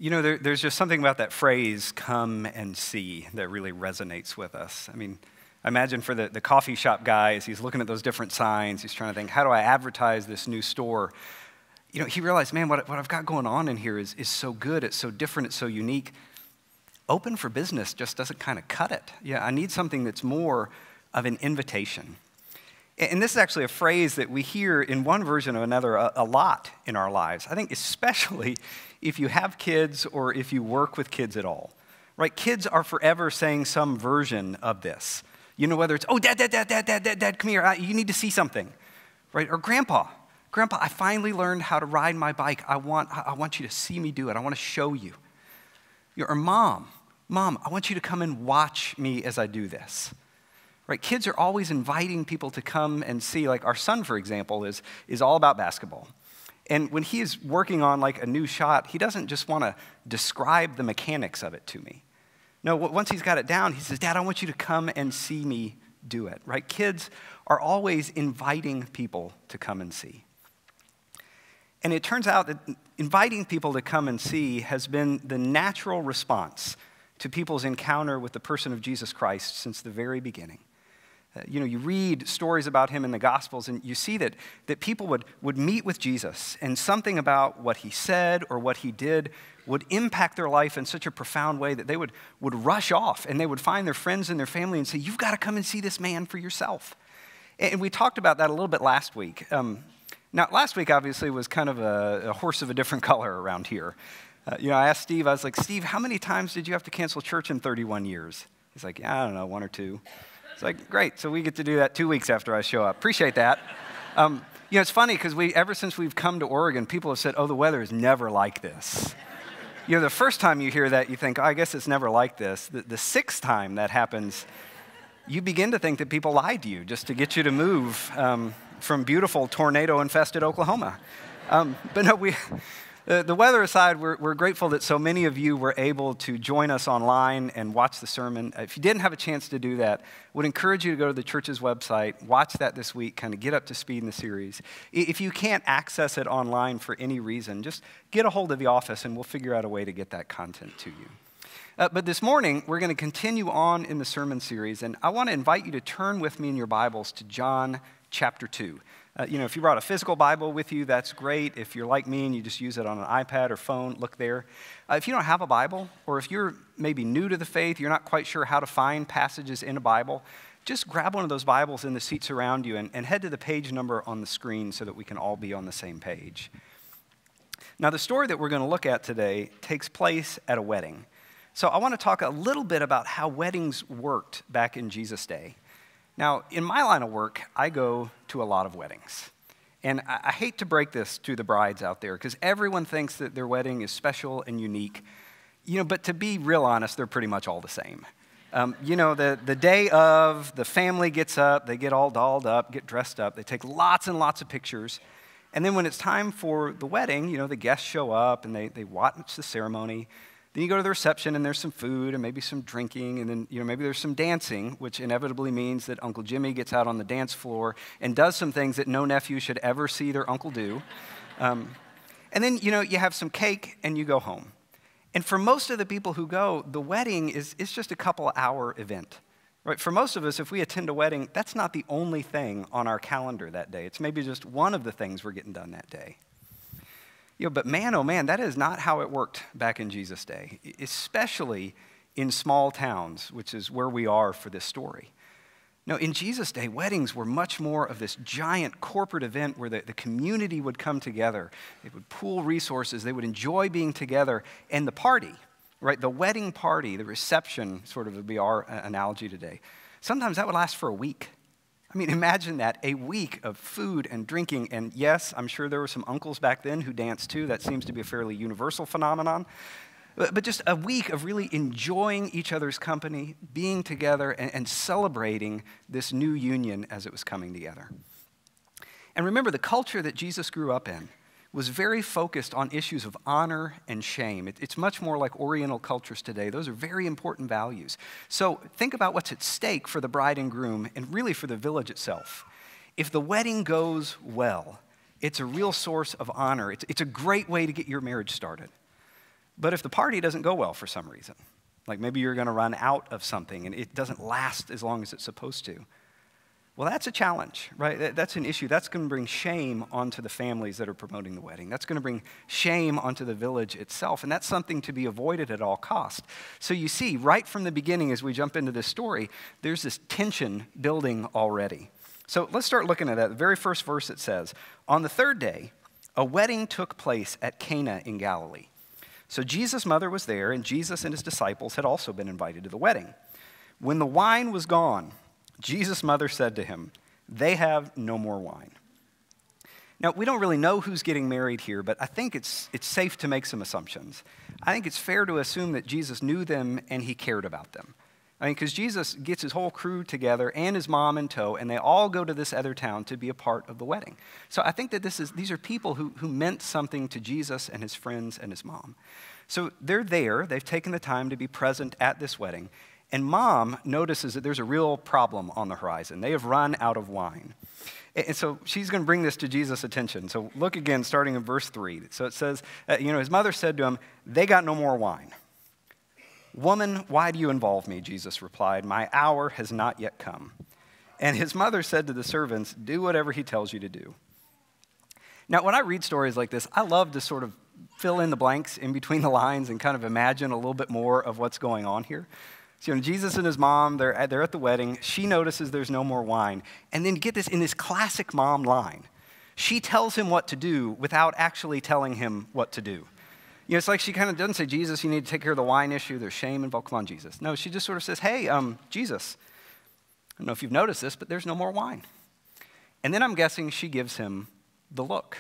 You know, there's just something about that phrase, come and see, that really resonates with us. I mean, I imagine for the coffee shop guy, as he's looking at those different signs, he's trying to think, how do I advertise this new store? You know, he realized, man, what I've got going on in here is so good, it's so different, it's so unique. Open for business just doesn't kind of cut it. Yeah, I need something that's more of an invitation. And this is actually a phrase that we hear in one version or another a lot in our lives. I think especially if you have kids or if you work with kids at all, right? Kids are forever saying some version of this. You know, whether it's, oh, dad, come here, you need to see something, right? Or grandpa, I finally learned how to ride my bike. I want you to see me do it. I want to show you. Or mom, I want you to come and watch me as I do this. Right? Kids are always inviting people to come and see. Like our son, for example, is all about basketball. And when he is working on like a new shot, he doesn't just want to describe the mechanics of it to me. No, once he's got it down, he says, Dad, I want you to come and see me do it. Right? Kids are always inviting people to come and see. And it turns out that inviting people to come and see has been the natural response to people's encounter with the person of Jesus Christ since the very beginning. You know, you read stories about him in the Gospels, and you see that people would meet with Jesus, and something about what he said or what he did would impact their life in such a profound way that they would rush off, and they would find their friends and their family and say, you've got to come and see this man for yourself. And we talked about that a little bit last week. Now, last week, obviously, was kind of a horse of a different color around here. You know, I asked Steve, I was like, Steve, how many times did you have to cancel church in 31 years? He's like, yeah, I don't know, 1 or 2. It's like, great, so we get to do that 2 weeks after I show up. Appreciate that. You know, it's funny because ever since we've come to Oregon, people have said, oh, the weather is never like this. You know, the first time you hear that, you think, oh, I guess it's never like this. The sixth time that happens, you begin to think that people lied to you just to get you to move from beautiful tornado-infested Oklahoma. But no, the weather aside, we're grateful that so many of you were able to join us online and watch the sermon. If you didn't have a chance to do that, I would encourage you to go to the church's website, watch that this week, kind of get up to speed in the series. If you can't access it online for any reason, just get a hold of the office and we'll figure out a way to get that content to you. But this morning, we're going to continue on in the sermon series, and I want to invite you to turn with me in your Bibles to John chapter 2. You know, if you brought a physical Bible with you, that's great. If you're like me and you just use it on an iPad or phone, look there. If you don't have a Bible, or if you're maybe new to the faith, you're not quite sure how to find passages in a Bible, just grab one of those Bibles in the seats around you and head to the page number on the screen so that we can all be on the same page. Now, the story that we're going to look at today takes place at a wedding. So I want to talk a little bit about how weddings worked back in Jesus' day. Now, in my line of work, I go to a lot of weddings. And I hate to break this to the brides out there, because everyone thinks that their wedding is special and unique. You know, but to be real honest, they're pretty much all the same. You know, the day of, the family gets up, they get all dolled up, get dressed up, they take lots and lots of pictures. And then when it's time for the wedding, you know, the guests show up and they watch the ceremony. Then you go to the reception and there's some food and maybe some drinking, and then, you know, maybe there's some dancing, which inevitably means that Uncle Jimmy gets out on the dance floor and does some things that no nephew should ever see their uncle do. And then, you know, you have some cake and you go home. And for most of the people who go, the wedding is just a couple-hour event. Right? For most of us, if we attend a wedding, that's not the only thing on our calendar that day. It's maybe just one of the things we're getting done that day. You know, but man, oh man, that is not how it worked back in Jesus' day, especially in small towns, which is where we are for this story. No, in Jesus' day, weddings were much more of this giant corporate event where the community would come together. They would pool resources. They would enjoy being together. And the party, right, the wedding party, the reception sort of would be our analogy today. Sometimes that would last for a week. I mean, imagine that, a week of food and drinking. And yes, I'm sure there were some uncles back then who danced too. That seems to be a fairly universal phenomenon. But just a week of really enjoying each other's company, being together, and celebrating this new union as it was coming together. And remember, the culture that Jesus grew up in was very focused on issues of honor and shame. It's much more like Oriental cultures today. Those are very important values. So think about what's at stake for the bride and groom and really for the village itself. If the wedding goes well, it's a real source of honor. It's a great way to get your marriage started. But if the party doesn't go well for some reason, like maybe you're going to run out of something and it doesn't last as long as it's supposed to, well, that's a challenge, right? That's an issue. That's going to bring shame onto the families that are promoting the wedding. That's going to bring shame onto the village itself, and that's something to be avoided at all costs. So you see, right from the beginning as we jump into this story, there's this tension building already. So let's start looking at that. The very first verse, it says, "On the third day, a wedding took place at Cana in Galilee. So Jesus' mother was there, and Jesus and his disciples had also been invited to the wedding. When the wine was gone, Jesus' mother said to him, 'They have no more wine.'" Now, we don't really know who's getting married here, but I think it's safe to make some assumptions. I think it's fair to assume that Jesus knew them and he cared about them. I mean, because Jesus gets his whole crew together and his mom in tow, and they all go to this other town to be a part of the wedding. So I think that these are people who meant something to Jesus and his friends and his mom. So they're there. They've taken the time to be present at this wedding. And mom notices that there's a real problem on the horizon. They have run out of wine. And so she's going to bring this to Jesus' attention. So look again, starting in verse 3. So it says, his mother said to him, "They got no more wine." "Woman, why do you involve me?" Jesus replied. "My hour has not yet come." And his mother said to the servants, "Do whatever he tells you to do." Now, when I read stories like this, I love to sort of fill in the blanks in between the lines and kind of imagine a little bit more of what's going on here. So, Jesus and his mom, they're at the wedding. She notices there's no more wine. And then get this, in this classic mom line, she tells him what to do without actually telling him what to do. It's like she kind of doesn't say, "Jesus, you need to take care of the wine issue. There's shame involved. Come on, Jesus." No, she just sort of says, "Hey, Jesus, I don't know if you've noticed this, but there's no more wine." And then I'm guessing she gives him the look.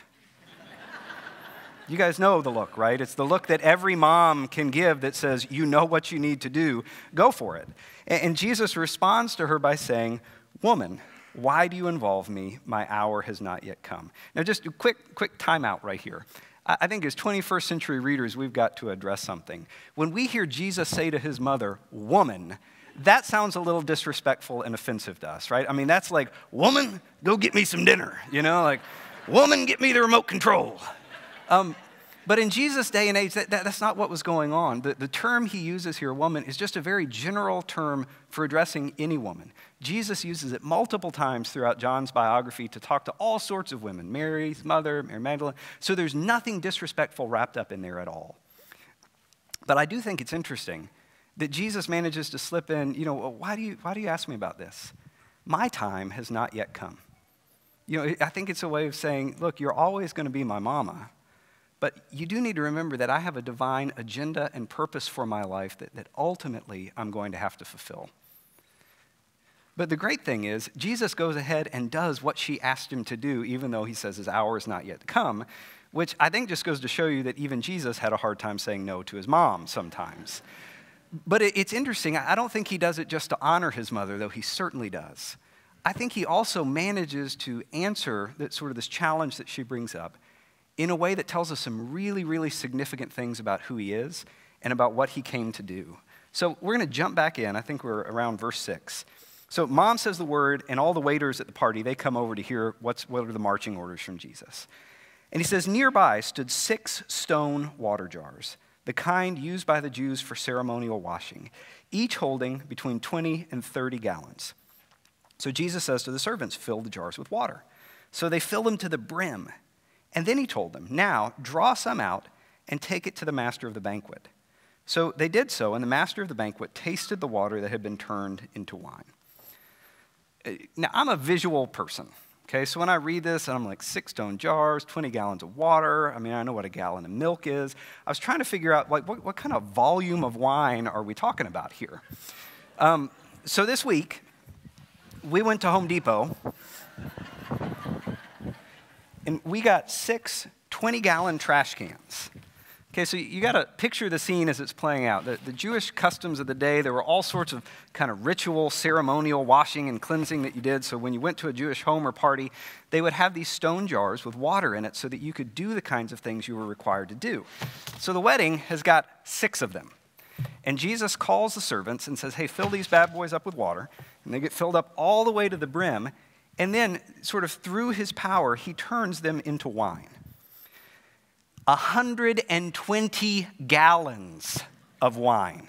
You guys know the look, right? It's the look that every mom can give that says, "You know what you need to do, go for it." And Jesus responds to her by saying, "Woman, why do you involve me? My hour has not yet come." Now, just a quick timeout right here. I think as 21st century readers, we've got to address something. When we hear Jesus say to his mother, "Woman," that sounds a little disrespectful and offensive to us, right? I mean, that's like, "Woman, go get me some dinner," like, "Woman, get me the remote control." But in Jesus' day and age, that's not what was going on. The term he uses here, "woman," is just a very general term for addressing any woman. Jesus uses it multiple times throughout John's biography to talk to all sorts of women, Mary's mother, Mary Magdalene. So there's nothing disrespectful wrapped up in there at all. But I do think it's interesting that Jesus manages to slip in, why do you ask me about this? My time has not yet come. I think it's a way of saying, look, you're always going to be my mama. But you do need to remember that I have a divine agenda and purpose for my life that ultimately I'm going to have to fulfill. But the great thing is, Jesus goes ahead and does what she asked him to do, even though he says his hour is not yet come, which I think just goes to show you that even Jesus had a hard time saying no to his mom sometimes. But it's interesting. I don't think he does it just to honor his mother, though he certainly does. I think he also manages to answer this challenge that she brings up in a way that tells us some really, really significant things about who he is and about what he came to do. So we're going to jump back in. I think we're around verse 6. So mom says the word, and all the waiters at the party, they come over to hear what are the marching orders from Jesus. And he says, "Nearby stood 6 stone water jars, the kind used by the Jews for ceremonial washing, each holding between 20 and 30 gallons. So Jesus says to the servants, 'Fill the jars with water.' So they fill them to the brim. And then he told them, 'Now draw some out and take it to the master of the banquet.' So they did so, and the master of the banquet tasted the water that had been turned into wine." Now, I'm a visual person, okay? So when I read this, I'm like, 6 stone jars, 20 gallons of water. I mean, I know what a gallon of milk is. I was trying to figure out, like, what kind of volume of wine are we talking about here? So this week, we went to Home Depot, and we got 6 20-gallon trash cans. Okay, so you got to picture the scene as it's playing out. The Jewish customs of the day, there were all sorts of kind of ritual, ceremonial washing and cleansing that you did. So when you went to a Jewish home or party, they would have these stone jars with water in it so that you could do the kinds of things you were required to do. So the wedding has got 6 of them. And Jesus calls the servants and says, "Hey, fill these bad boys up with water." And they get filled up all the way to the brim. And then, sort of through his power, he turns them into wine. 120 gallons of wine.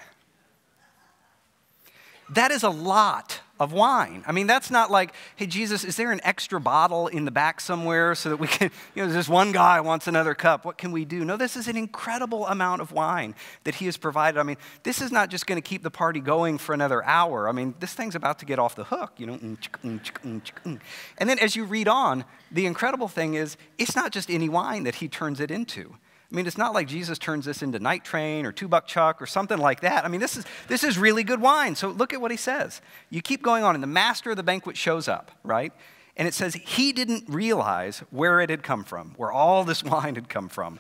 That is a lot of wine. I mean, that's not like, hey, Jesus, is there an extra bottle in the back somewhere so that we can, this one guy wants another cup. What can we do? No, this is an incredible amount of wine that he has provided. I mean, this is not just going to keep the party going for another hour. I mean, this thing's about to get off the hook, And then as you read on, the incredible thing is, it's not just any wine that he turns it into. I mean, it's not like Jesus turns this into Night Train or Two Buck Chuck or something like that. I mean, this is really good wine. So look at what he says. You keep going on, and the master of the banquet shows up, right? And it says he didn't realize where it had come from, where all this wine had come from.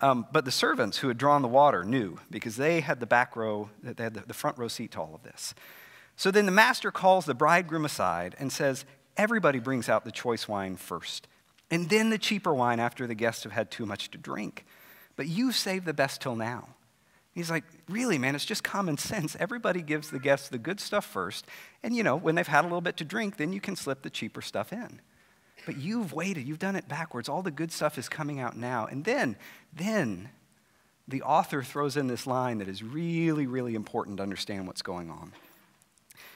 But the servants who had drawn the water knew, because they had the back row, they had the front row seat to all of this. So then the master calls the bridegroom aside and says, everybody brings out the choice wine first, and then the cheaper wine after the guests have had too much to drink. But you saved the best till now. He's like, really, man, it's just common sense. Everybody gives the guests the good stuff first. And, when they've had a little bit to drink, then you can slip the cheaper stuff in. But you've waited. You've done it backwards. All the good stuff is coming out now. And then the author throws in this line that is really, really important to understand what's going on.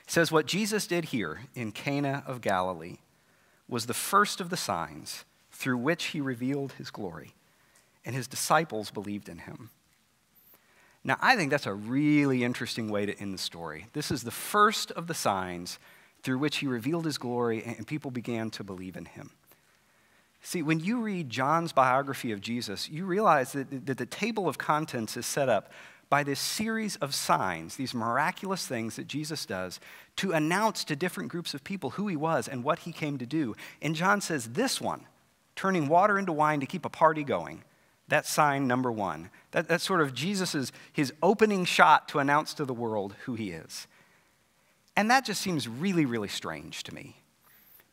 It says, what Jesus did here in Cana of Galilee was the first of the signs through which he revealed his glory. And his disciples believed in him. Now, I think that's a really interesting way to end the story. This is the first of the signs through which he revealed his glory, and people began to believe in him. See, when you read John's biography of Jesus, you realize that the table of contents is set up by this series of signs, these miraculous things that Jesus does to announce to different groups of people who he was and what he came to do. And John says this one, turning water into wine to keep a party going, that's sign number one. That's sort of his opening shot to announce to the world who he is. And that just seems really, really strange to me.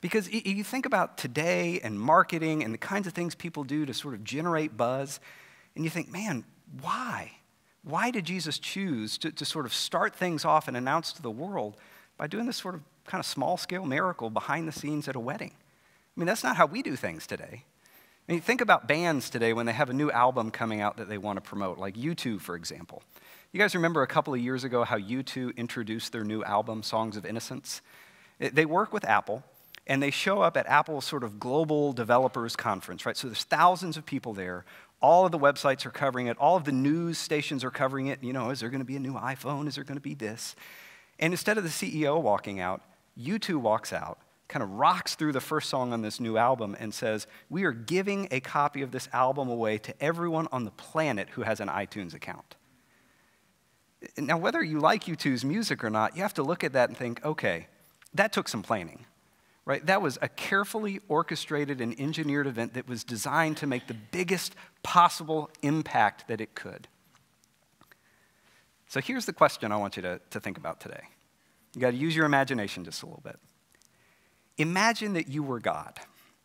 Because you think about today and marketing and the kinds of things people do to sort of generate buzz, and you think, man, why? Why did Jesus choose to sort of start things off and announce to the world by doing this sort of kind of small-scale miracle behind the scenes at a wedding? I mean, that's not how we do things today. I mean, think about bands today when they have a new album coming out that they want to promote, like U2, for example. You guys remember a couple of years ago how U2 introduced their new album, Songs of Innocence? They work with Apple, and they show up at Apple's sort of global developers conference, right? So there's thousands of people there. All of the websites are covering it. All of the news stations are covering it. Is there going to be a new iPhone? Is there going to be this? And instead of the CEO walking out, U2 walks out, kind of rocks through the first song on this new album and says, we are giving a copy of this album away to everyone on the planet who has an iTunes account. Now, whether you like U2's music or not, you have to look at that and think, okay, that took some planning, right? That was a carefully orchestrated and engineered event that was designed to make the biggest possible impact that it could. So here's the question I want you to think about today. You got to use your imagination just a little bit. Imagine that you were God.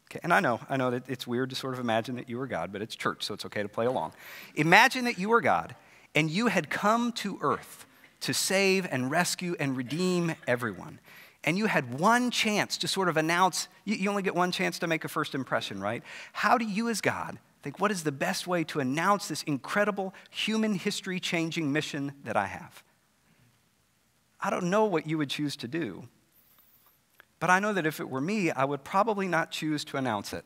Okay, and I know that it's weird to sort of imagine that you were God, but it's church, so it's okay to play along. Imagine that you were God, and you had come to earth to save and rescue and redeem everyone. And you had one chance to sort of announce, you only get one chance to make a first impression, right? How do you as God think, what is the best way to announce this incredible human history-changing mission that I have? I don't know what you would choose to do. But I know that if it were me, I would probably not choose to announce it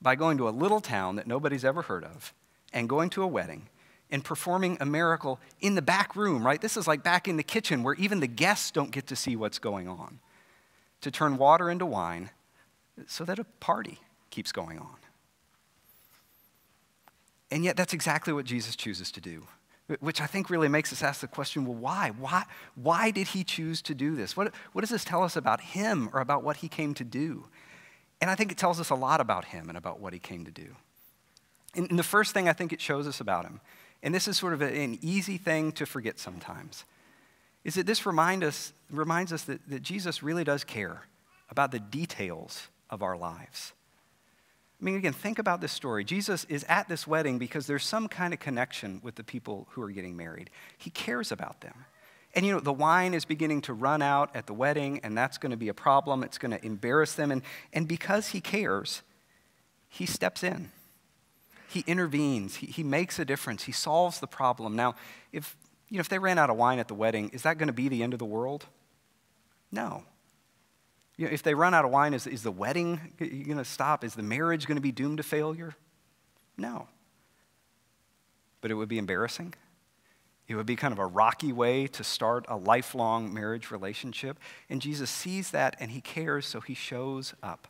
by going to a little town that nobody's ever heard of and going to a wedding and performing a miracle in the back room, right? This is like back in the kitchen where even the guests don't get to see what's going on. To turn water into wine so that a party keeps going on. And yet that's exactly what Jesus chooses to do. Which I think really makes us ask the question, well, why? Why did he choose to do this? What does this tell us about him or about what he came to do? And I think it tells us a lot about him and about what he came to do. And the first thing I think it shows us about him, and this is sort of an easy thing to forget sometimes, is that this reminds us that Jesus really does care about the details of our lives. I mean, again, think about this story. Jesus is at this wedding because there's some kind of connection with the people who are getting married. He cares about them. And the wine is beginning to run out at the wedding, and that's going to be a problem. It's going to embarrass them. And because he cares, he steps in. He intervenes. He makes a difference. He solves the problem. Now, if they ran out of wine at the wedding, is that going to be the end of the world? No. If they run out of wine, is the wedding going to stop? Is the marriage going to be doomed to failure? No. But it would be embarrassing. It would be kind of a rocky way to start a lifelong marriage relationship. And Jesus sees that and he cares, so he shows up.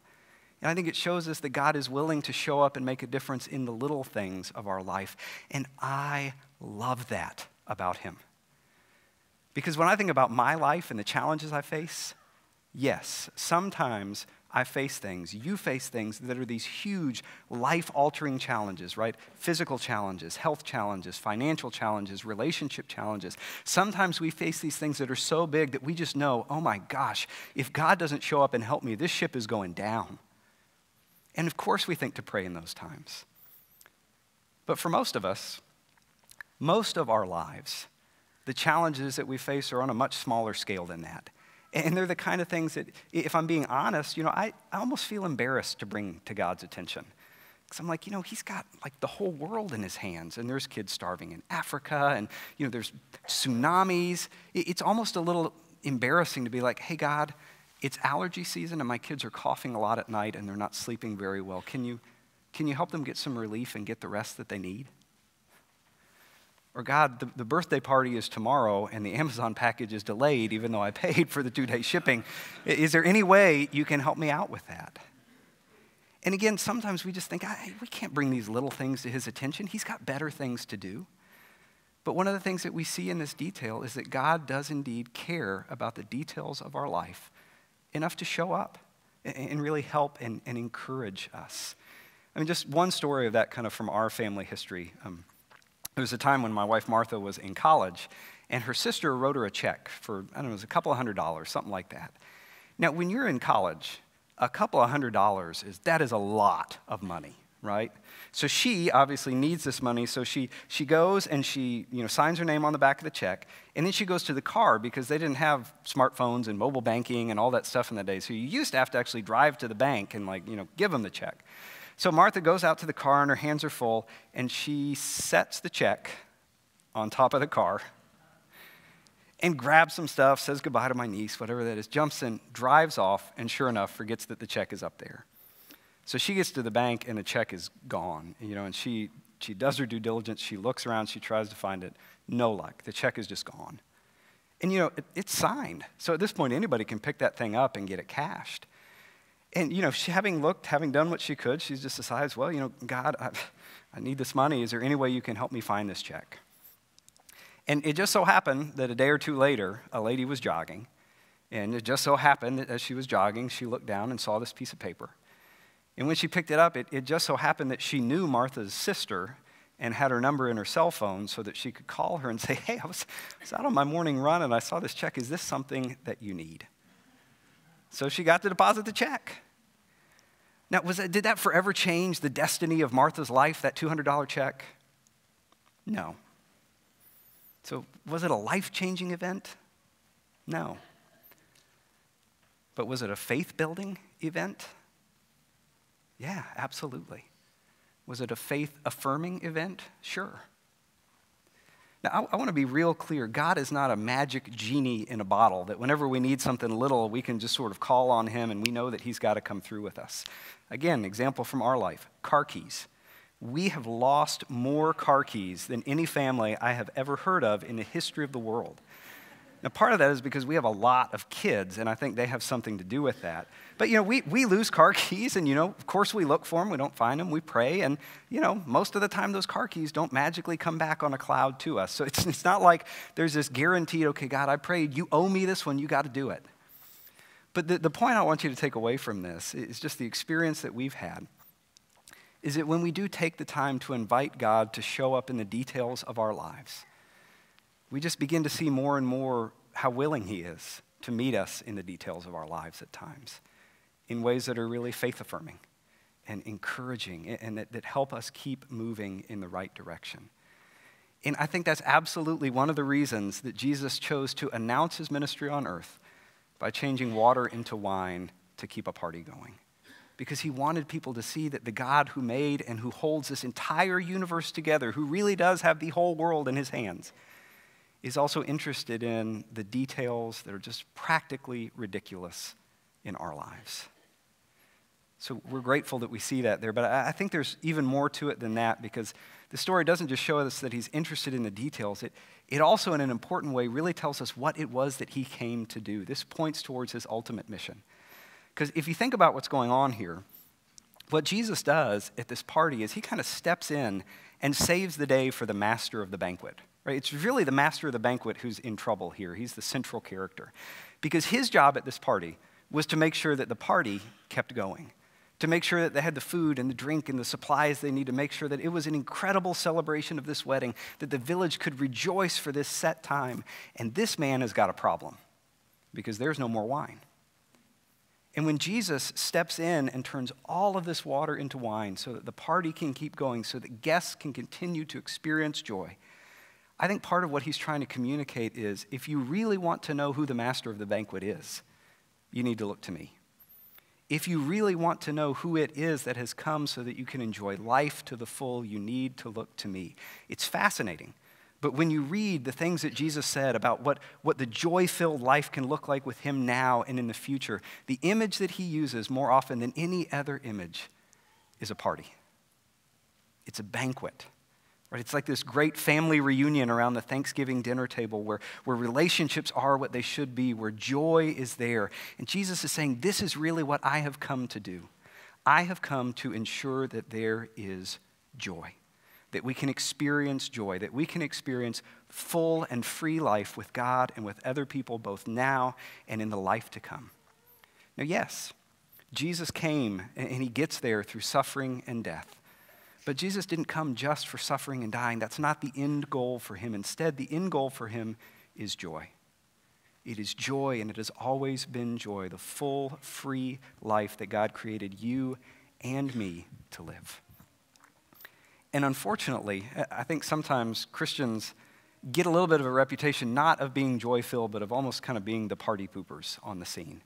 And I think it shows us that God is willing to show up and make a difference in the little things of our life. And I love that about him. Because when I think about my life and the challenges I face, yes, sometimes I face things, you face things that are these huge life-altering challenges, right? Physical challenges, health challenges, financial challenges, relationship challenges. Sometimes we face these things that are so big that we just know, oh my gosh, if God doesn't show up and help me, this ship is going down. And of course we think to pray in those times. But for most of us, most of our lives, the challenges that we face are on a much smaller scale than that. And they're the kind of things that, if I'm being honest, I almost feel embarrassed to bring to God's attention. Because I'm like, he's got like the whole world in his hands. And there's kids starving in Africa. And, there's tsunamis. It's almost a little embarrassing to be like, hey, God, it's allergy season and my kids are coughing a lot at night and they're not sleeping very well. Can you help them get some relief and get the rest that they need? Or God, the birthday party is tomorrow and the Amazon package is delayed even though I paid for the 2-day shipping. Is there any way you can help me out with that? And again, sometimes we just think, we can't bring these little things to his attention. He's got better things to do. But one of the things that we see in this detail is that God does indeed care about the details of our life enough to show up and really help and encourage us. I mean, just one story of that kind of from our family history. There was a time when my wife Martha was in college, and her sister wrote her a check for, it was a couple of $100s, something like that. Now, when you're in college, a couple of $100s that is a lot of money, right? So she obviously needs this money, so she goes and she signs her name on the back of the check, and then she goes to the car because they didn't have smartphones and mobile banking and all that stuff in the day. So you used to have to actually drive to the bank and give them the check. So Martha goes out to the car and her hands are full, and she sets the check on top of the car and grabs some stuff, says goodbye to my niece, whatever that is, jumps in, drives off, and sure enough, forgets that the check is up there. So she gets to the bank and the check is gone, and she does her due diligence, she looks around, she tries to find it, no luck, the check is just gone. And it's signed, so at this point anybody can pick that thing up and get it cashed. And, she, having done what she could, she just decides, well, God, I need this money. Is there any way you can help me find this check? And it just so happened that a day or two later, a lady was jogging. And it just so happened that as she was jogging, she looked down and saw this piece of paper. And when she picked it up, it just so happened that she knew Martha's sister and had her number in her cell phone so that she could call her and say, hey, I was out on my morning run and I saw this check. Is this something that you need? So she got to deposit the check. Now, did that forever change the destiny of Martha's life, that $200 check? No. So was it a life-changing event? No. But was it a faith-building event? Yeah, absolutely. Was it a faith-affirming event? Sure. Now, I want to be real clear. God is not a magic genie in a bottle that whenever we need something little, we can just sort of call on him and we know that he's got to come through with us. Again, example from our life, car keys. We have lost more car keys than any family I have ever heard of in the history of the world. Now, part of that is because we have a lot of kids, and I think they have something to do with that. But, we lose car keys, and, of course we look for them. We don't find them. We pray, and, most of the time those car keys don't magically come back on a cloud to us. So it's not like there's this guaranteed, okay, God, I prayed. You owe me this one. You got to do it. But the point I want you to take away from this is just the experience that we've had, is that when we do take the time to invite God to show up in the details of our lives, we just begin to see more and more how willing he is to meet us in the details of our lives at times in ways that are really faith-affirming and encouraging and that help us keep moving in the right direction. And I think that's absolutely one of the reasons that Jesus chose to announce his ministry on earth by changing water into wine to keep a party going. because he wanted people to see that the God who made and who holds this entire universe together, who really does have the whole world in his hands, is also interested in the details that are just practically ridiculous in our lives. So we're grateful that we see that there, but I think there's even more to it than that, because the story doesn't just show us that he's interested in the details. It also, in an important way, really tells us what it was that he came to do. This points towards his ultimate mission. Because if you think about what's going on here, what Jesus does at this party is he kind of steps in and saves the day for the master of the banquet. Right? It's really the master of the banquet who's in trouble here. He's the central character. Because his job at this party was to make sure that the party kept going, to make sure that they had the food and the drink and the supplies they need, to make sure that it was an incredible celebration of this wedding, that the village could rejoice for this set time. And this man has got a problem because there's no more wine. And when Jesus steps in and turns all of this water into wine so that the party can keep going, so that guests can continue to experience joy, I think part of what he's trying to communicate is, if you really want to know who the master of the banquet is, you need to look to me. If you really want to know who it is that has come so that you can enjoy life to the full, you need to look to me. It's fascinating. But when you read the things that Jesus said about what the joy-filled life can look like with him now and in the future, the image that he uses more often than any other image is a party. It's a banquet. Right? It's like this great family reunion around the Thanksgiving dinner table where relationships are what they should be, where joy is there. And Jesus is saying, this is really what I have come to do. I have come to ensure that there is joy, that we can experience joy, that we can experience full and free life with God and with other people, both now and in the life to come. Now, yes, Jesus came and he gets there through suffering and death. But Jesus didn't come just for suffering and dying. That's not the end goal for him. Instead, the end goal for him is joy. It is joy, and it has always been joy, the full, free life that God created you and me to live. And unfortunately, I think sometimes Christians get a little bit of a reputation not of being joy-filled, but of almost kind of being the party poopers on the scene.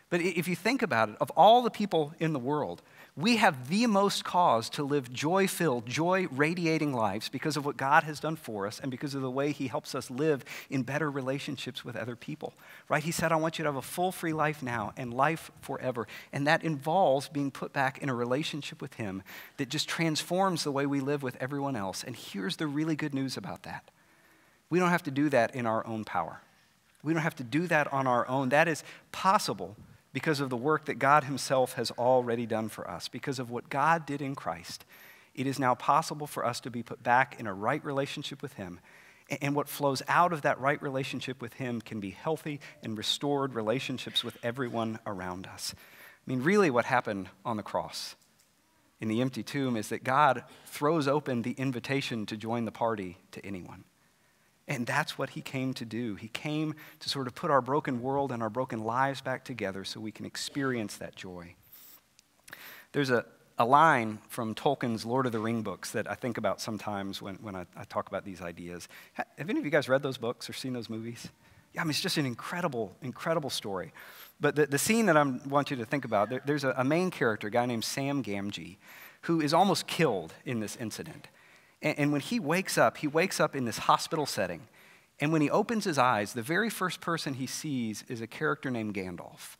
But if you think about it, of all the people in the world, we have the most cause to live joy-filled, joy-radiating lives because of what God has done for us and because of the way he helps us live in better relationships with other people, right? He said, I want you to have a full, free life now and life forever. And that involves being put back in a relationship with him that just transforms the way we live with everyone else. And here's the really good news about that. We don't have to do that in our own power. We don't have to do that on our own. That is possible because of the work that God himself has already done for us. Because of what God did in Christ, it is now possible for us to be put back in a right relationship with him. And what flows out of that right relationship with him can be healthy and restored relationships with everyone around us. I mean, really what happened on the cross in the empty tomb is that God throws open the invitation to join the party to anyone. And that's what he came to do. He came to sort of put our broken world and our broken lives back together so we can experience that joy. There's a line from Tolkien's Lord of the Ring books that I think about sometimes when I talk about these ideas. Have any of you guys read those books or seen those movies? Yeah, I mean, it's just an incredible, incredible story. But the scene that I want you to think about, there's a main character, a guy named Sam Gamgee, who is almost killed in this incident. And when he wakes up in this hospital setting. And when he opens his eyes, the very first person he sees is a character named Gandalf.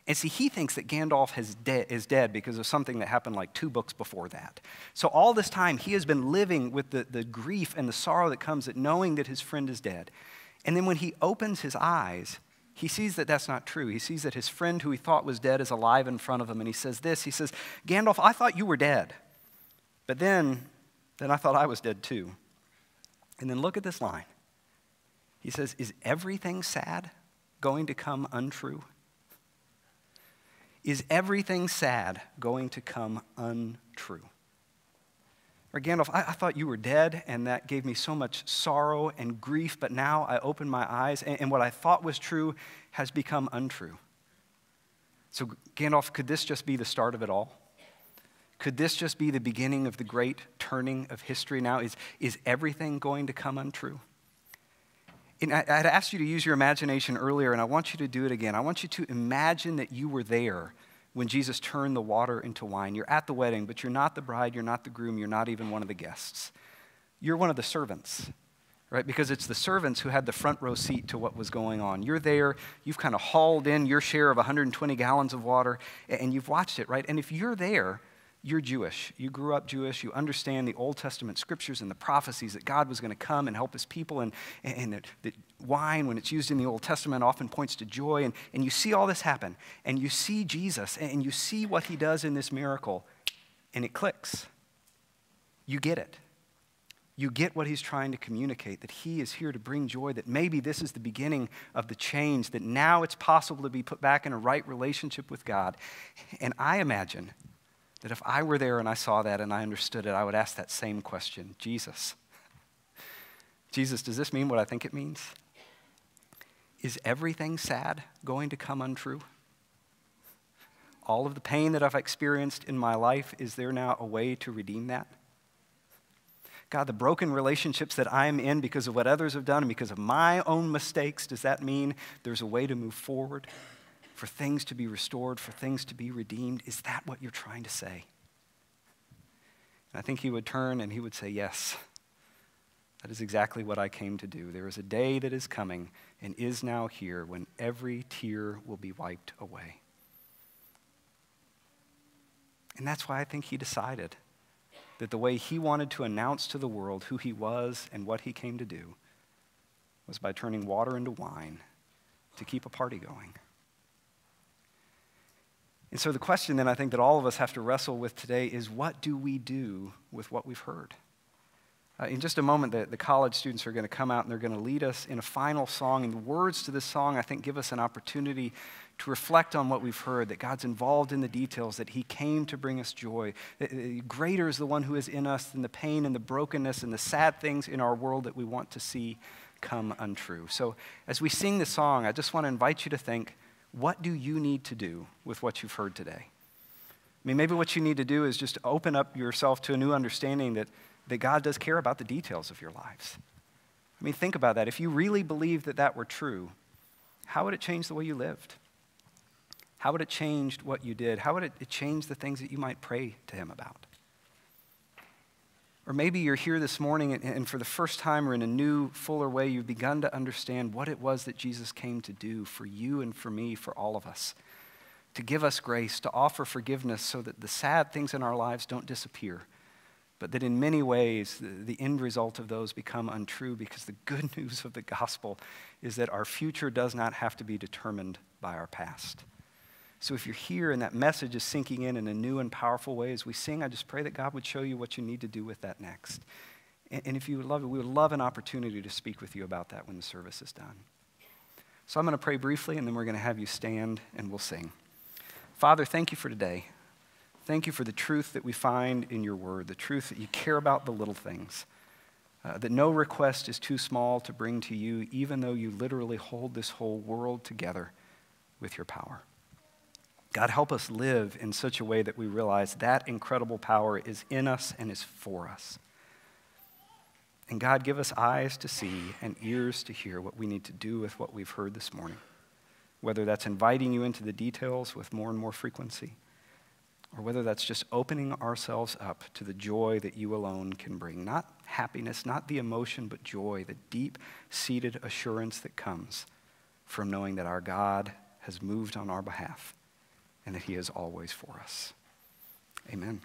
And see, he thinks that Gandalf is dead because of something that happened like 2 books before that. So all this time, he has been living with the grief and the sorrow that comes at knowing that his friend is dead. And then when he opens his eyes, he sees that that's not true. He sees that his friend who he thought was dead is alive in front of him. And he says, Gandalf, I thought you were dead. But then I thought I was dead too. And then look at this line. He says, is everything sad going to come untrue? Is everything sad going to come untrue? Or Gandalf, I thought you were dead, and that gave me so much sorrow and grief, but now I open my eyes, and what I thought was true has become untrue. So Gandalf, could this just be the start of it all? Could this just be the beginning of the great turning of history now? Is everything going to come untrue? And I had asked you to use your imagination earlier, and I want you to do it again. I want you to imagine that you were there when Jesus turned the water into wine. You're at the wedding, but you're not the bride, you're not the groom, you're not even one of the guests. You're one of the servants, right? Because it's the servants who had the front row seat to what was going on. You're there, you've kind of hauled in your share of 120 gallons of water, and you've watched it, right? And if you're there, you're Jewish. You grew up Jewish. You understand the Old Testament scriptures and the prophecies that God was going to come and help his people. And that wine, when it's used in the Old Testament, often points to joy. And you see all this happen. And you see Jesus. And you see what he does in this miracle. And it clicks. You get it. You get what he's trying to communicate, that he is here to bring joy, that maybe this is the beginning of the change, that now it's possible to be put back in a right relationship with God. And I imagine that if I were there and I saw that and I understood it, I would ask that same question. Jesus, does this mean what I think it means? Is everything sad going to come untrue? All of the pain that I've experienced in my life, is there now a way to redeem that? God, the broken relationships that I'm in because of what others have done and because of my own mistakes, does that mean there's a way to move forward? For things to be restored, for things to be redeemed? Is that what you're trying to say? And I think he would turn and he would say, yes, that is exactly what I came to do. There is a day that is coming and is now here when every tear will be wiped away. And that's why I think he decided that the way he wanted to announce to the world who he was and what he came to do was by turning water into wine to keep a party going. And so the question then I think that all of us have to wrestle with today is, what do we do with what we've heard? In just a moment, the college students are going to come out and they're going to lead us in a final song. And the words to this song, I think, give us an opportunity to reflect on what we've heard, that God's involved in the details, that he came to bring us joy. Greater is the one who is in us than the pain and the brokenness and the sad things in our world that we want to see come untrue. So as we sing this song, I just want to invite you to think, what do you need to do with what you've heard today? I mean, maybe what you need to do is just open up yourself to a new understanding that God does care about the details of your lives. I mean, think about that. If you really believed that that were true, how would it change the way you lived? How would it change what you did? How would it change the things that you might pray to him about? Or maybe you're here this morning and for the first time or in a new, fuller way, you've begun to understand what it was that Jesus came to do for you and for me, for all of us. To give us grace, to offer forgiveness so that the sad things in our lives don't disappear, but that in many ways the end result of those become untrue, because the good news of the gospel is that our future does not have to be determined by our past. So if you're here and that message is sinking in a new and powerful way as we sing, I just pray that God would show you what you need to do with that next. And if you would love it, we would love an opportunity to speak with you about that when the service is done. So I'm going to pray briefly, and then we're going to have you stand and we'll sing. Father, thank you for today. Thank you for the truth that we find in your word, the truth that you care about the little things, that no request is too small to bring to you, even though you literally hold this whole world together with your power. God, help us live in such a way that we realize that incredible power is in us and is for us. And God, give us eyes to see and ears to hear what we need to do with what we've heard this morning, whether that's inviting you into the details with more and more frequency, or whether that's just opening ourselves up to the joy that you alone can bring. Not happiness, not the emotion, but joy, the deep-seated assurance that comes from knowing that our God has moved on our behalf and that he is always for us. Amen.